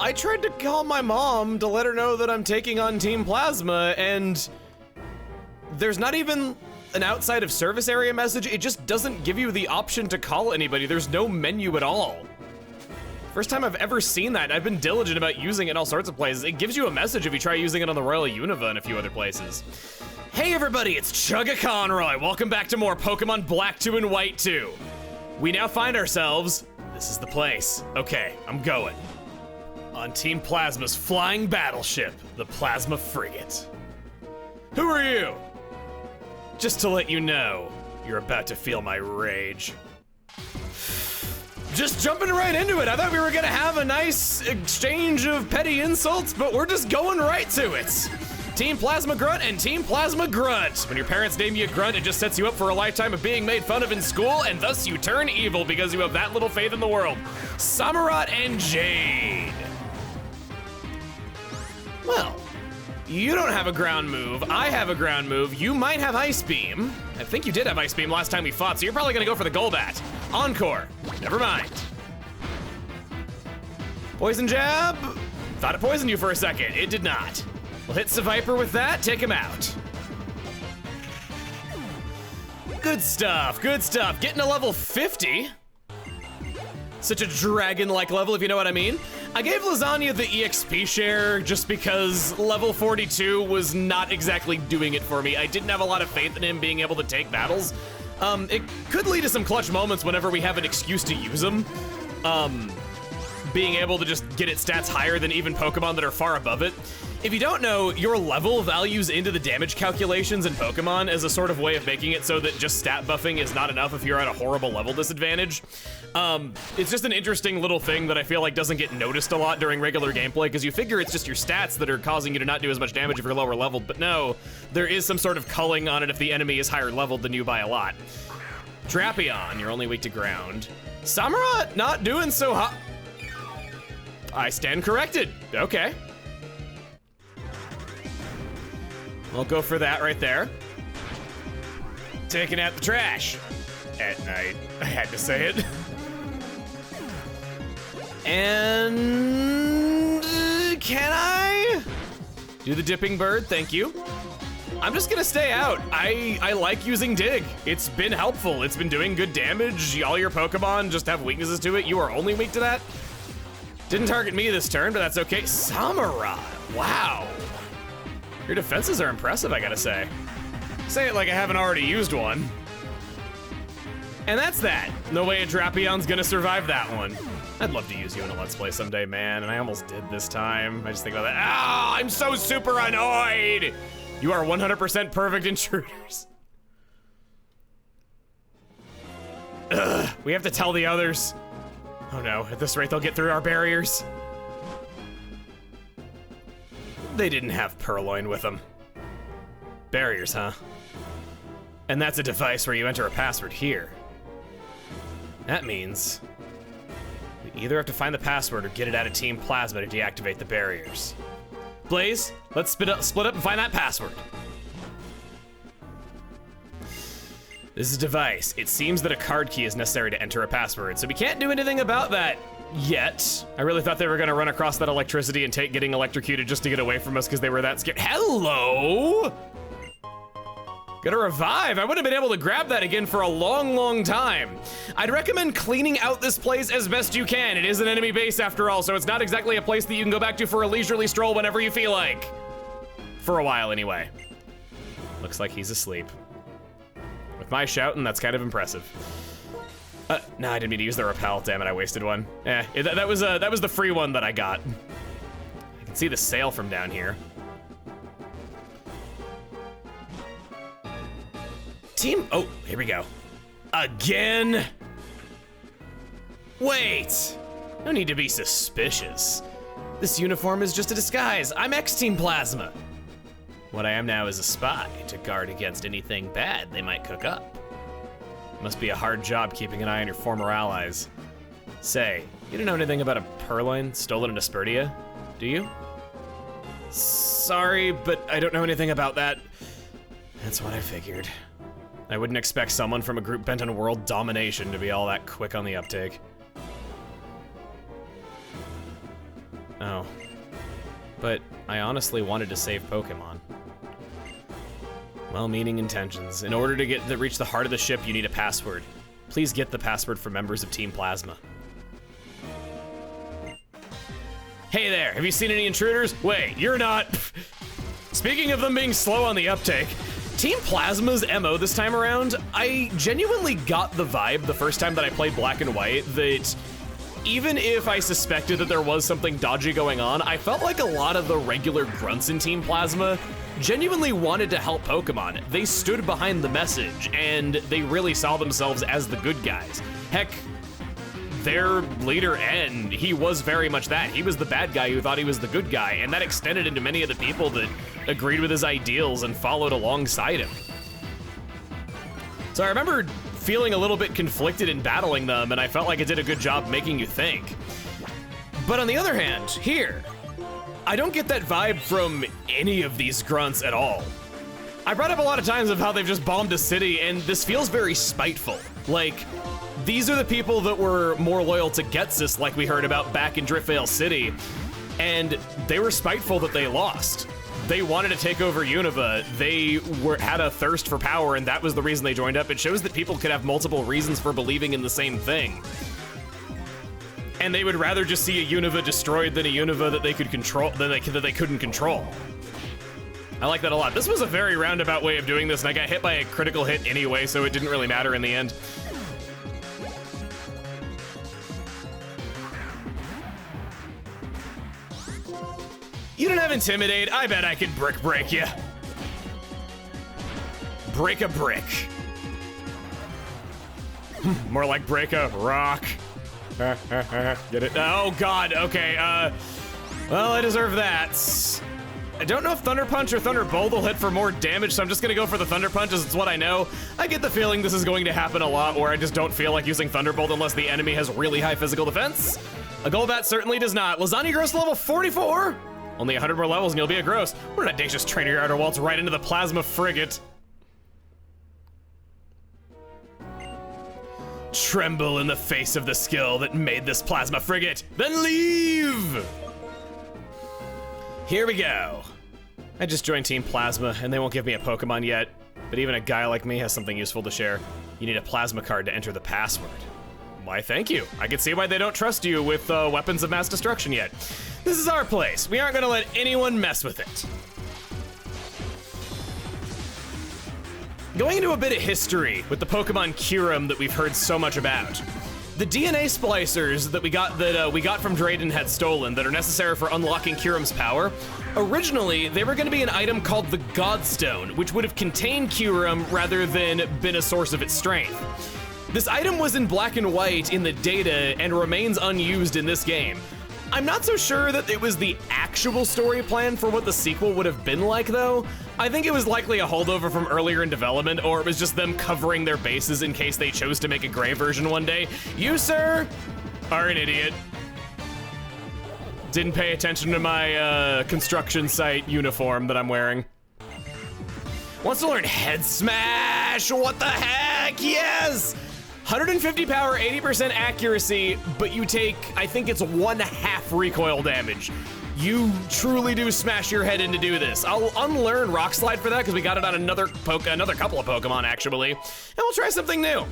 I tried to call my mom to let her know that I'm taking on Team Plasma, and there's not even an outside of service area message. It just doesn't give you the option to call anybody. There's no menu at all. First time I've ever seen that. I've been diligent about using it in all sorts of places. It gives you a message if you try using it on the Royal Unova and a few other places. Hey everybody, it's Chugga Conroy. Welcome back to more Pokemon Black 2 and White 2. We now find ourselves, this is the place. Okay, I'm going. On Team Plasma's flying battleship, the Plasma Frigate. Who are you? Just to let you know, you're about to feel my rage. Just jumping right into it. I thought we were gonna have a nice exchange of petty insults, but we're just going right to it. Team Plasma Grunt and Team Plasma Grunt. When your parents name you a grunt, it just sets you up for a lifetime of being made fun of in school, and thus you turn evil because you have that little faith in the world. Samurott and Jade. Well, you don't have a ground move. I have a ground move. You might have Ice Beam. I think you did have Ice Beam last time we fought, so you're probably gonna go for the Golbat. Encore. Never mind. Poison Jab. Thought it poisoned you for a second. It did not. We'll hit Seviper with that, take him out. Good stuff, good stuff. Getting to level 50. Such a dragon-like level, if you know what I mean. I gave Lasagna the EXP share just because level 42 was not exactly doing it for me. I didn't have a lot of faith in him being able to take battles. It could lead to some clutch moments whenever we have an excuse to use him. Being able to just get its stats higher than even Pokemon that are far above it. If you don't know, your level values into the damage calculations in Pokemon as a sort of way of making it so that just stat buffing is not enough if you're at a horrible level disadvantage. It's just an interesting little thing that I feel like doesn't get noticed a lot during regular gameplay, because you figure it's just your stats that are causing you to not do as much damage if you're lower leveled, but no, there is some sort of culling on it if the enemy is higher leveled than you by a lot. Drapion, you're only weak to ground. Samurott, not doing so hot. I stand corrected, okay. We'll go for that right there. Taking out the trash. At night, I had to say it. And can I do the dipping bird? Thank you. I'm just gonna stay out. I like using Dig. It's been helpful. It's been doing good damage. All your Pokemon just have weaknesses to it. You are only weak to that. Didn't target me this turn, but that's okay. Samurott, wow. Your defenses are impressive, I gotta say. Say it like I haven't already used one. And that's that. No way a Drapion's gonna survive that one. I'd love to use you in a Let's Play someday, man, and I almost did this time. I just think about that. Ah, I'm so super annoyed! You are 100% perfect intruders. Ugh, we have to tell the others. Oh no, at this rate they'll get through our barriers. They didn't have Purloin with them. Barriers, huh? And that's a device where you enter a password here. That means we either have to find the password or get it out of Team Plasma to deactivate the barriers. Blaze, let's split up and find that password. This is a device. It seems that a card key is necessary to enter a password, so we can't do anything about that yet. I really thought they were gonna run across that electricity and take getting electrocuted just to get away from us because they were that scared. Hello! Got a revive. I would have been able to grab that again for a long, long time. I'd recommend cleaning out this place as best you can. It is an enemy base after all, so it's not exactly a place that you can go back to for a leisurely stroll whenever you feel like. For a while, anyway. Looks like he's asleep. With my shouting, that's kind of impressive. No, I didn't mean to use the repel. Damn it, I wasted one. That was the free one that I got. I can see the sail from down here. Oh, here we go. Again? Wait, no need to be suspicious. This uniform is just a disguise. I'm X-Team Plasma. What I am now is a spy to guard against anything bad they might cook up. Must be a hard job keeping an eye on your former allies. Say, you don't know anything about a Purloin stolen into Spurdia, do you? Sorry, but I don't know anything about that. That's what I figured. I wouldn't expect someone from a group bent on world domination to be all that quick on the uptake. Oh. But I honestly wanted to save Pokemon. Well-meaning intentions. In order to reach the heart of the ship, you need a password. Please get the password for members of Team Plasma. Hey there, have you seen any intruders? Wait, you're not. Speaking of them being slow on the uptake, Team Plasma's MO this time around, I genuinely got the vibe the first time that I played Black and White that even if I suspected that there was something dodgy going on, I felt like a lot of the regular grunts in Team Plasma genuinely wanted to help Pokemon. They stood behind the message, and they really saw themselves as the good guys. Heck, their leader, N, he was very much that. He was the bad guy who thought he was the good guy, and that extended into many of the people that agreed with his ideals and followed alongside him. So I remember feeling a little bit conflicted in battling them, and I felt like it did a good job making you think. But on the other hand, here, I don't get that vibe from any of these grunts at all. I brought up a lot of times of how they've just bombed a city, and this feels very spiteful. Like, these are the people that were more loyal to Getsis, like we heard about back in Driftvale City, and they were spiteful that they lost. They wanted to take over Unova. They had a thirst for power, and that was the reason they joined up. It shows that people could have multiple reasons for believing in the same thing. And they would rather just see a Unova destroyed than a Unova that they could control, that they couldn't control. I like that a lot. This was a very roundabout way of doing this, and I got hit by a critical hit anyway, so it didn't really matter in the end. You don't have Intimidate. I bet I could break you. Break a brick. More like break a rock. Get it? Oh God, okay, well, I deserve that. I don't know if Thunder Punch or Thunderbolt will hit for more damage, so I'm just gonna go for the Thunder Punch as it's what I know. I get the feeling this is going to happen a lot where I just don't feel like using Thunderbolt unless the enemy has really high physical defense. A Golbat certainly does not. Lasagna grows to level 44. Only 100 more levels and you'll be a gross. What an audacious trainer your outer waltz right into the Plasma Frigate. Tremble in the face of the skill that made this Plasma Frigate, then leave! Here we go. I just joined Team Plasma and they won't give me a Pokemon yet, but even a guy like me has something useful to share. You need a Plasma card to enter the password. Why, thank you. I can see why they don't trust you with weapons of mass destruction yet. This is our place. We aren't gonna let anyone mess with it. Going into a bit of history with the Pokemon Kyurem that we've heard so much about. The DNA splicers that we got from Drayden had stolen that are necessary for unlocking Kyurem's power. Originally, they were going to be an item called the Godstone, which would have contained Kyurem rather than been a source of its strength. This item was in Black and White in the data and remains unused in this game. I'm not so sure that it was the actual story plan for what the sequel would have been like, though. I think it was likely a holdover from earlier in development, or it was just them covering their bases in case they chose to make a gray version one day. You, sir, are an idiot. Didn't pay attention to my construction site uniform that I'm wearing. Wants to learn Head Smash? What the heck? Yes! 150 power, 80% accuracy, but you take, I think it's 1/2 recoil damage. You truly do smash your head in to do this. I'll unlearn Rock Slide for that because we got it on another couple of Pokemon actually, and we'll try something new.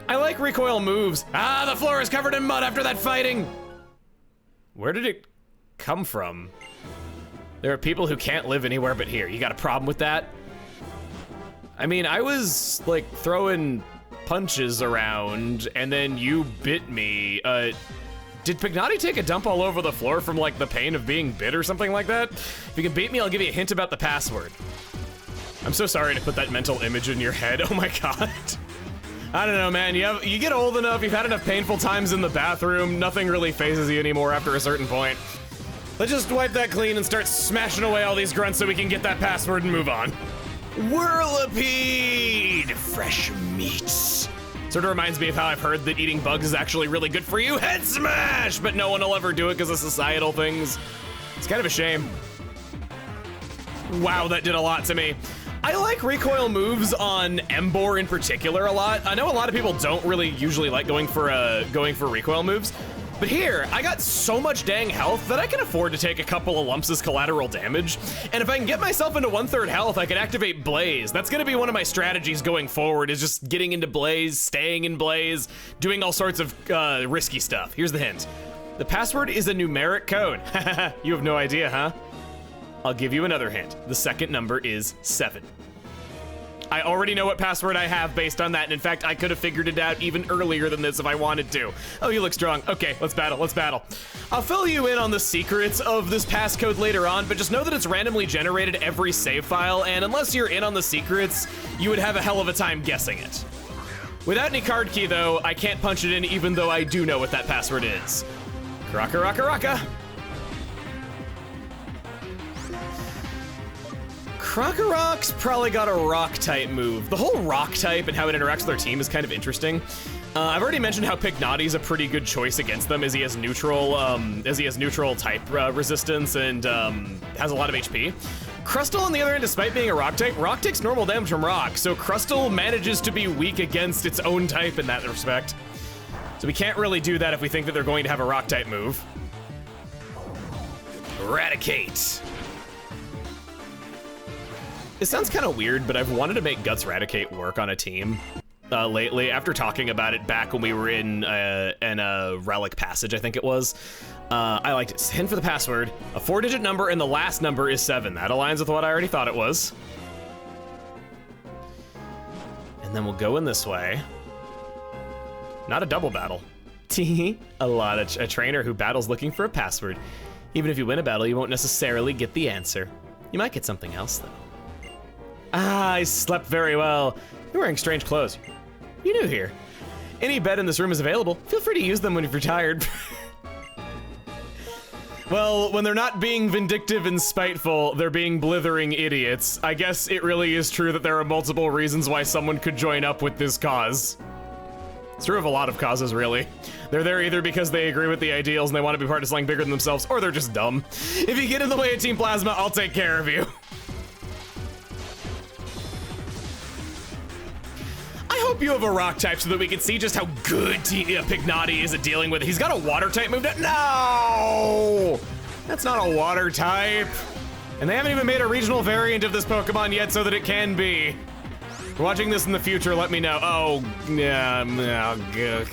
I like recoil moves. Ah, the floor is covered in mud after that fighting. Where did it come from? There are people who can't live anywhere but here. You got a problem with that? I mean, I was like throwing punches around and then you bit me. Did Pignotti take a dump all over the floor from like the pain of being bit or something like that? If you can beat me, I'll give you a hint about the password. I'm so sorry to put that mental image in your head. Oh my God. I don't know, man. You get old enough, you've had enough painful times in the bathroom, nothing really phases you anymore after a certain point. Let's just wipe that clean and start smashing away all these grunts so we can get that password and move on. Whirlipede! Fresh meats. Sort of reminds me of how I've heard that eating bugs is actually really good for you. Head smash! But no one will ever do it because of societal things. It's kind of a shame. Wow, that did a lot to me. I like recoil moves on Emboar in particular a lot. I know a lot of people don't really usually like going for recoil moves. But here, I got so much dang health that I can afford to take a couple of lumps as collateral damage. And if I can get myself into 1/3 health, I can activate Blaze. That's gonna be one of my strategies going forward, is just getting into Blaze, staying in Blaze, doing all sorts of risky stuff. Here's the hint. The password is a numeric code. You have no idea, huh? I'll give you another hint. The second number is 7. I already know what password I have based on that, and in fact, I could have figured it out even earlier than this if I wanted to. Oh, you look strong. Okay, let's battle, let's battle. I'll fill you in on the secrets of this passcode later on, but just know that it's randomly generated every save file, and unless you're in on the secrets, you would have a hell of a time guessing it. Without any card key, though, I can't punch it in even though I do know what that password is. Rocka, rocka, rocka. Krokorok's probably got a rock type move. The whole rock type and how it interacts with their team is kind of interesting. I've already mentioned how Pignati's a pretty good choice against them, as he has neutral type resistance and has a lot of HP. Crustle, on the other hand, despite being a rock takes normal damage from rock, so Crustle manages to be weak against its own type in that respect. So we can't really do that if we think that they're going to have a rock type move. Eradicate. It sounds kind of weird, but I've wanted to make Guts Radicate work on a team lately, after talking about it back when we were in a Relic Passage, I think it was. I liked it. Hint for the password, a 4-digit number, and the last number is 7. That aligns with what I already thought it was. And then we'll go in this way. Not a double battle. A trainer who battles looking for a password. Even if you win a battle, you won't necessarily get the answer. You might get something else, though. Ah, I slept very well. You're wearing strange clothes. You new here. Any bed in this room is available. Feel free to use them when you're tired. Well, when they're not being vindictive and spiteful, they're being blithering idiots. I guess it really is true that there are multiple reasons why someone could join up with this cause. It's true of a lot of causes, really. They're there either because they agree with the ideals and they want to be part of something bigger than themselves, or they're just dumb. If you get in the way of Team Plasma, I'll take care of you. I hope you have a rock type so that we can see just how good Pignati is at dealing with it. He's got a water type move. No! That's not a water type. And they haven't even made a regional variant of this Pokemon yet so that it can be. If you're watching this in the future, let me know. Oh, yeah.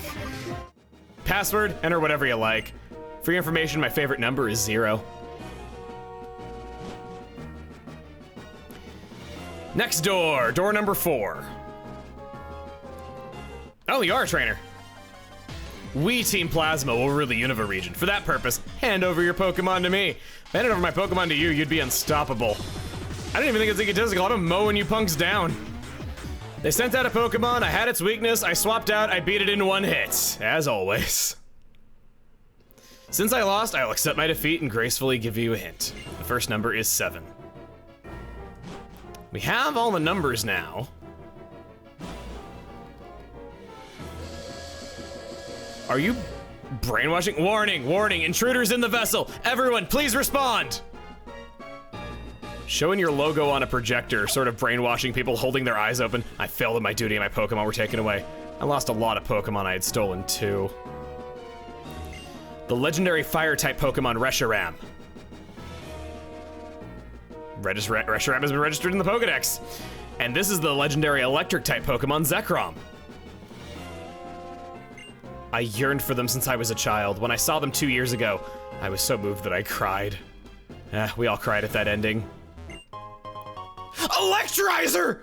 Password, enter whatever you like. For your information, my favorite number is 0. Next door, door number 4. Oh, you are a trainer. We, Team Plasma, will rule the Unova region. For that purpose, hand over your Pokemon to me. If I handed over my Pokemon to you, you'd be unstoppable. I didn't even think it's egotistical. I'm mowing you punks down. They sent out a Pokemon, I had its weakness, I swapped out, I beat it in 1 hit. As always. Since I lost, I'll accept my defeat and gracefully give you a hint. The first number is 7. We have all the numbers now. Are you brainwashing? Warning, warning, intruders in the vessel. Everyone, please respond. Showing your logo on a projector, sort of brainwashing people holding their eyes open. I failed in my duty and my Pokemon were taken away. I lost a lot of Pokemon I had stolen too. The legendary fire-type Pokemon Reshiram. Reshiram has been registered in the Pokedex. And this is the legendary electric-type Pokemon Zekrom. I yearned for them since I was a child. When I saw them 2 years ago, I was so moved that I cried. We all cried at that ending. Electrizer!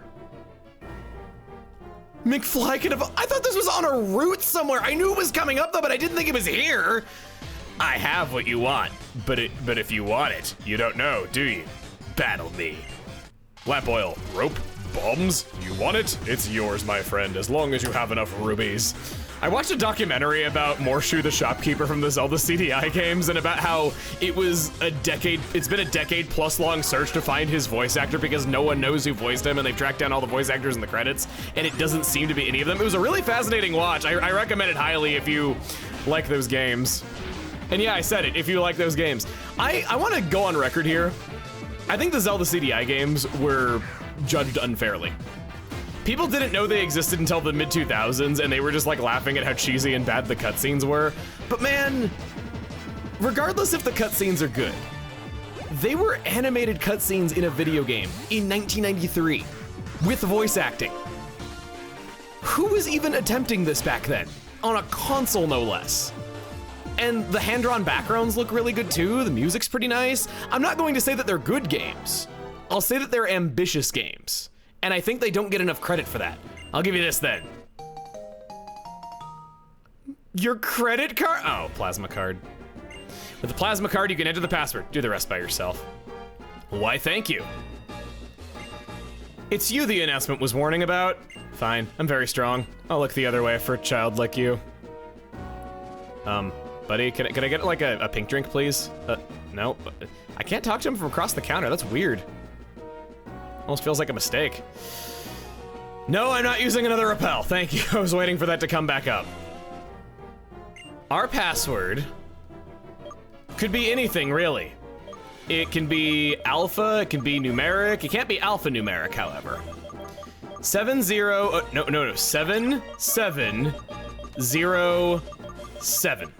McFly could have. I thought this was on a route somewhere. I knew it was coming up though, but I didn't think it was here. I have what you want, but if you want it, you don't know, do you? Battle me. Lamp oil, rope, bombs. You want it? It's yours, my friend, as long as you have enough rubies. I watched a documentary about Morshu the shopkeeper from the Zelda CDI games and about how it's been a decade plus long search to find his voice actor because no one knows who voiced him and they've tracked down all the voice actors in the credits and it doesn't seem to be any of them. It was a really fascinating watch. I recommend it highly if you like those games. And yeah, I said it, if you like those games. I want to go on record here. I think the Zelda CDI games were judged unfairly. People didn't know they existed until the mid-2000s, and they were just like laughing at how cheesy and bad the cutscenes were. But man, regardless if the cutscenes are good, they were animated cutscenes in a video game in 1993 with voice acting. Who was even attempting this back then? On a console, no less. And the hand-drawn backgrounds look really good too. The music's pretty nice. I'm not going to say that they're good games. I'll say that they're ambitious games. And I think they don't get enough credit for that. I'll give you this then. Your credit card? Oh, plasma card. With the plasma card, you can enter the password. Do the rest by yourself. Why, thank you. It's you the announcement was warning about. Fine, I'm very strong. I'll look the other way for a child like you. Buddy, can I get like a pink drink, please? No, I can't talk to him from across the counter. That's weird. Almost feels like a mistake. No, I'm not using another rappel. Thank you. I was waiting for that to come back up. Our password could be anything, really. It can be alpha, it can be numeric. It can't be alphanumeric, however. 7707.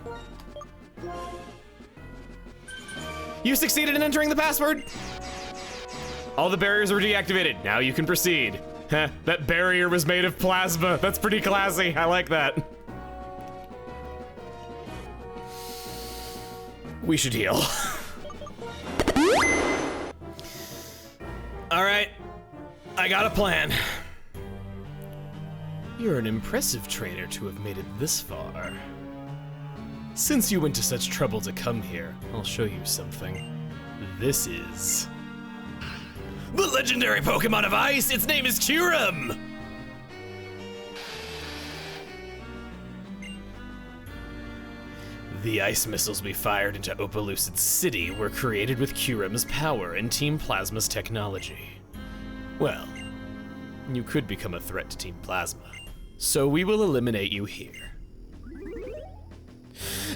You succeeded in entering the password. All the barriers were deactivated. Now you can proceed. Heh, that barrier was made of plasma. That's pretty classy. I like that. We should heal. All right, I got a plan. You're an impressive trainer to have made it this far. Since you went to such trouble to come here, I'll show you something. This is the legendary Pokemon of Ice. Its name is Kyurem. The ice missiles we fired into Opalucid City were created with Kyurem's power and Team Plasma's technology. Well, you could become a threat to Team Plasma, so we will eliminate you here.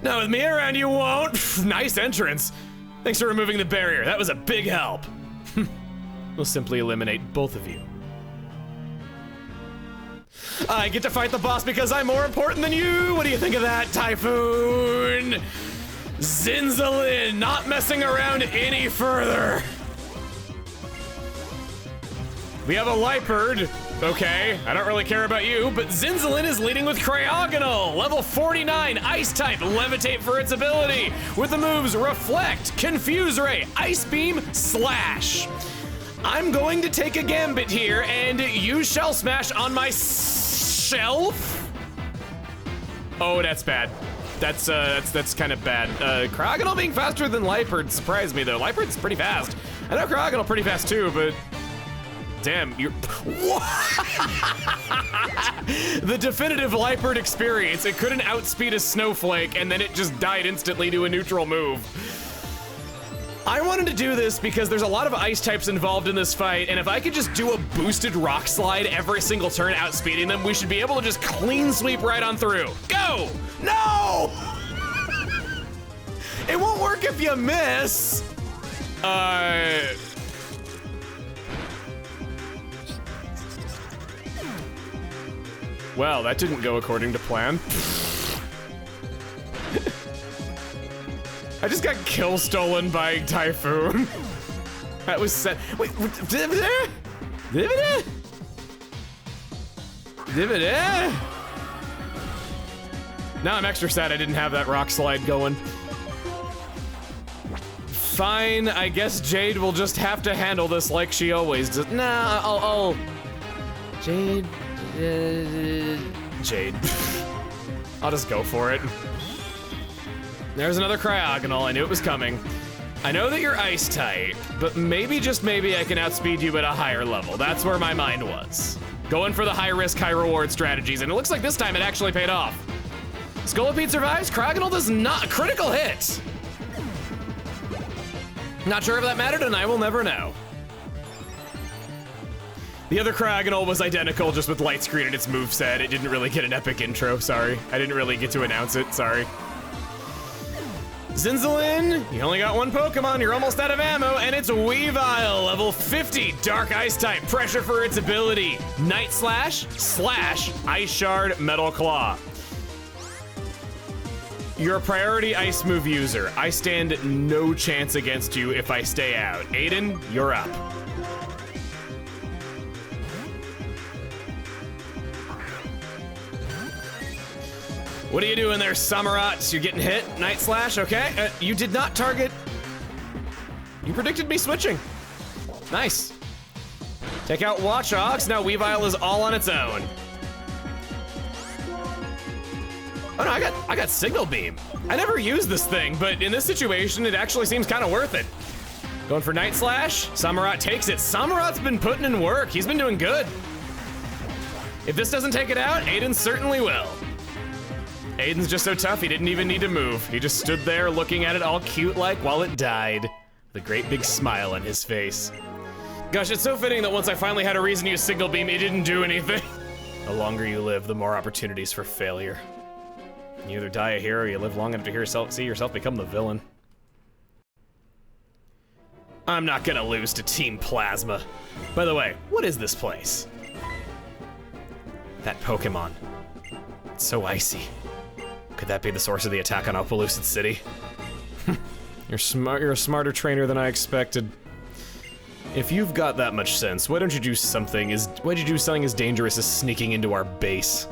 Now with me around, you won't. Nice entrance. Thanks for removing the barrier. That was a big help. We'll simply eliminate both of you. I get to fight the boss because I'm more important than you. What do you think of that, Typhoon? Zinzolin, not messing around any further. We have a Liepard. Okay, I don't really care about you, but Zinzolin is leading with Cryogonal, level 49, Ice type, Levitate for its ability, with the moves Reflect, Confuse Ray, Ice Beam, Slash. I'm going to take a gambit here and use Shell Smash on my shelf. Oh, that's bad. That's kind of bad. Cryogonal being faster than Liepard surprised me though. Liepard's pretty fast. I know Cryogonal pretty fast too, but damn, you're... The definitive Liepard experience. It couldn't outspeed a snowflake, and then it just died instantly to a neutral move. I wanted to do this because there's a lot of ice types involved in this fight, and if I could just do a boosted rock slide every single turn outspeeding them, we should be able to just clean sweep right on through. Go! No! It won't work if you miss. Well, that didn't go according to plan. I just got kill stolen by Typhoon. That was set. Wait, now I'm extra sad I didn't have that rock slide going. Fine, I guess Jade will just have to handle this like she always does. Nah, I'll Jade. Jade. I'll just go for it. There's another Cryogonal. I knew it was coming. I know that you're ice type, but maybe, just maybe, I can outspeed you at a higher level. That's where my mind was. Going for the high risk, high reward strategies, and it looks like this time it actually paid off. Scolipede survives, Cryogonal does not. Critical hit! Not sure if that mattered, and I will never know. The other Cryogonal was identical, just with light screen and its moveset. It didn't really get an epic intro, sorry. I didn't really get to announce it, sorry. Zinzolin, you only got one Pokemon, you're almost out of ammo, and it's Weavile, level 50, Dark Ice type, pressure for its ability, Night Slash, Ice Shard, Metal Claw. You're a priority ice move user. I stand no chance against you if I stay out. Aiden, you're up. What are you doing there, Samurats? You're getting hit? Night Slash, okay. You did not target. You predicted me switching. Nice. Take out Watchogs. Now Weavile is all on its own. Oh no, I got Signal Beam. I never used this thing, but in this situation, it actually seems kind of worth it. Going for Night Slash. Samurat takes it. Samurat's been putting in work. He's been doing good. If this doesn't take it out, Aiden certainly will. Aiden's just so tough, he didn't even need to move. He just stood there looking at it all cute-like while it died, with a great big smile on his face. Gosh, it's so fitting that once I finally had a reason to use Signal Beam, it didn't do anything. The longer you live, the more opportunities for failure. You either die a hero or you live long enough to see yourself become the villain. I'm not gonna lose to Team Plasma. By the way, what is this place? That Pokemon. It's so icy. Could that be the source of the attack on Opelucid City? You're smart. You're a smarter trainer than I expected. If you've got that much sense, why don't you do something as dangerous as sneaking into our base?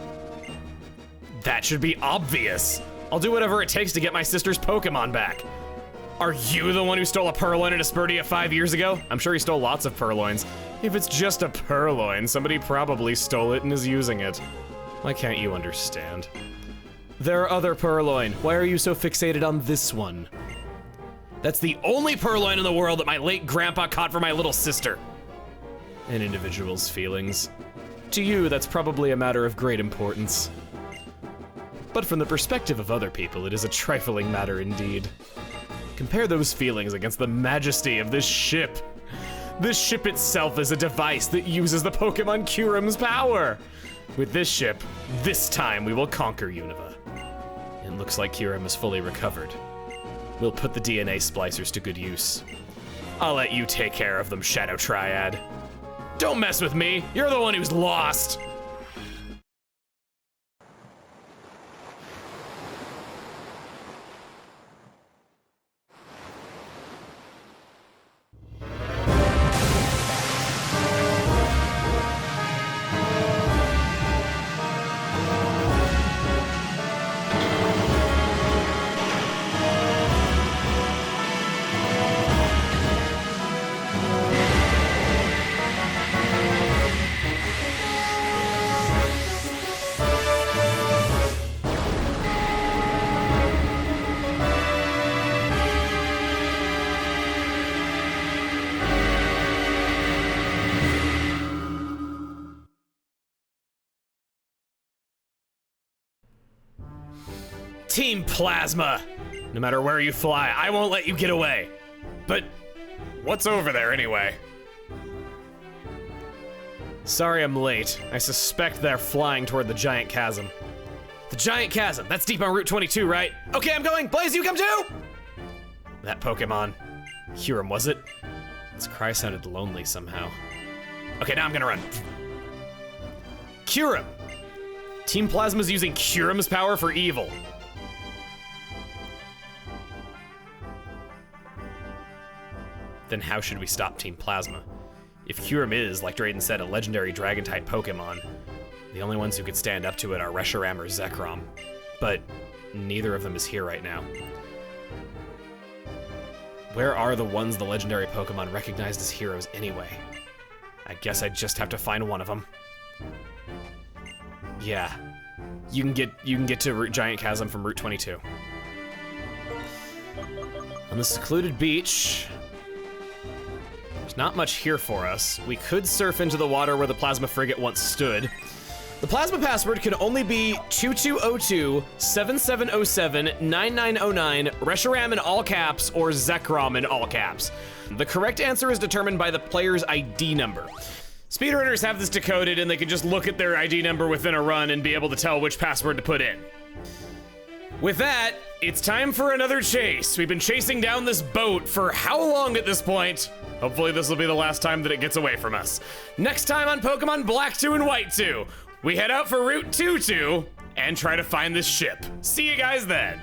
That should be obvious. I'll do whatever it takes to get my sister's Pokemon back. Are you the one who stole a Purloin and a Spurdia 5 years ago? I'm sure he stole lots of Purloins. If it's just a Purloin, somebody probably stole it and is using it. Why can't you understand? There are other Purloin. Why are you so fixated on this one? That's the only Purloin in the world that my late grandpa caught for my little sister. An individual's feelings. To you, that's probably a matter of great importance. But from the perspective of other people, it is a trifling matter indeed. Compare those feelings against the majesty of this ship. This ship itself is a device that uses the Pokemon Kyurem's power. With this ship, this time we will conquer Unova. It looks like Kyurem is fully recovered. We'll put the DNA splicers to good use. I'll let you take care of them, Shadow Triad. Don't mess with me, you're the one who's lost. Team Plasma! No matter where you fly, I won't let you get away. But what's over there anyway? Sorry I'm late. I suspect they're flying toward the giant chasm. The giant chasm, that's deep on Route 22, right? Okay, I'm going. Blaze, you come too? That Pokemon. Kyurem, was it? Its cry sounded lonely somehow. Okay, now I'm gonna run. Kyurem! Team Plasma's using Kyurem's power for evil. Then how should we stop Team Plasma? If Kyurem is, like Drayden said, a legendary Dragon-type Pokemon, the only ones who could stand up to it are Reshiram or Zekrom. But neither of them is here right now. Where are the ones the legendary Pokemon recognized as heroes anyway? I guess I just have to find one of them. Yeah, you can get to Giant Chasm from Route 22. On the secluded beach, there's not much here for us. We could surf into the water where the Plasma Frigate once stood. The Plasma password can only be 2202-7707-9909, Reshiram in all caps, or Zekrom in all caps. The correct answer is determined by the player's ID number. Speedrunners have this decoded and they can just look at their ID number within a run and be able to tell which password to put in. With that, it's time for another chase. We've been chasing down this boat for how long at this point? Hopefully this will be the last time that it gets away from us. Next time on Pokemon Black 2 and White 2, we head out for Route 22 and try to find this ship. See you guys then.